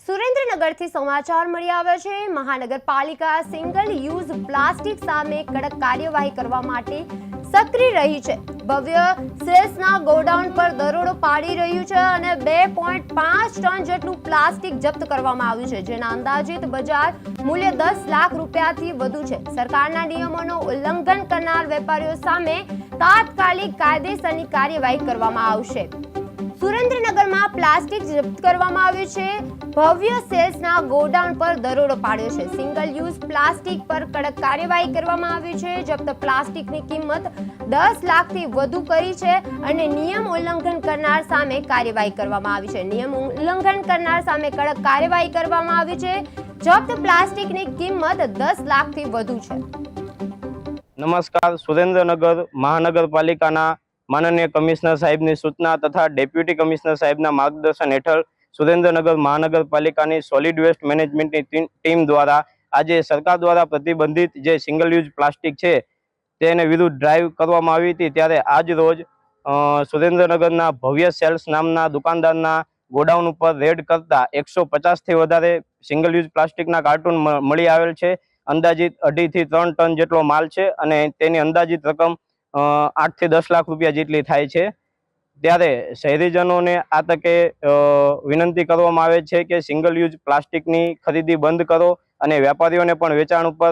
સુરેન્દ્રનગરથી સમાચાર મળી આવ્યા છે। મહાનગરપાલિકા સિંગલ યુઝ પ્લાસ્ટિક સામે કડક કાર્યવાહી કરવા માટે સક્રિય રહી છે। ભવ્ય સેલ્સના ગોડાઉન પર દરોડો પાડી રહ્યું છે અને 2.5 ટન જેટલું પ્લાસ્ટિક જપ્ત કરવામાં આવ્યું છે, જેના અંદાજિત બજાર મૂલ્ય 10 લાખ રૂપિયાથી વધુ છે। સરકારના નિયમોનું ઉલ્લંઘન કરનાર વેપારીઓ સામે તાત્કાલિક કાયદેસરની કાર્યવાહી કરવામાં આવશે। સુરેન્દ્રનગરમાં પ્લાસ્ટિક જપ્ત કરવામાં આવ્યું છે। ભવ્ય સેલ્સના ગોડાઉન પર દરોડો પાડ્યો છે। સિંગલ યુઝ પ્લાસ્ટિક પર કડક કાર્યવાહી કરવામાં આવી છે। જપ્ત પ્લાસ્ટિકની કિંમત 10 લાખથી વધુ કરી છે અને નિયમ ઉલ્લંઘન કરનાર સામે કાર્યવાહી કરવામાં આવી છે। નિયમ ઉલ્લંઘન કરનાર સામે કડક કાર્યવાહી કરવામાં આવી છે। જપ્ત પ્લાસ્ટિકની કિંમત 10 લાખથી વધુ છે। નમસ્કાર। સુરેન્દ્રનગર મહાનગરપાલિકાના માનનીય કમિશનર સાહેબની સૂચના તથા ડેપ્યુટી કમિશનર સાહેબના માર્ગદર્શન હેઠળ સુરેન્દ્રનગર મહાનગરપાલિકાની સોલિડ વેસ્ટ મેનેજમેન્ટની ટીમ દ્વારા આજે સરકાર દ્વારા પ્રતિબંધિત જે સિંગલ યુઝ પ્લાસ્ટિક છે તેને વિરુદ્ધ ડ્રાઈવ કરવામાં આવી હતી। ત્યારે આજ રોજ સુરેન્દ્રનગરના ભવ્ય સેલ્સ નામના દુકાનદારના ગોડાઉન ઉપર રેડ કરતા 150થી વધારે સિંગલ યુઝ પ્લાસ્ટિકના કાર્ટૂન મળી આવેલ છે। અંદાજિત 2.5 થી 3 ટન જેટલો માલ છે અને તેની અંદાજિત રકમ 8 થી 10 લાખ રૂપિયા જેટલી થાય છે। ત્યારે શહેરીજનોને આ તકે વિનંતી કરવામાં આવે છે કે સિંગલ યુઝ પ્લાસ્ટિકની ખરીદી બંધ કરો અને વેપારીઓને પણ વેચાણ ઉપર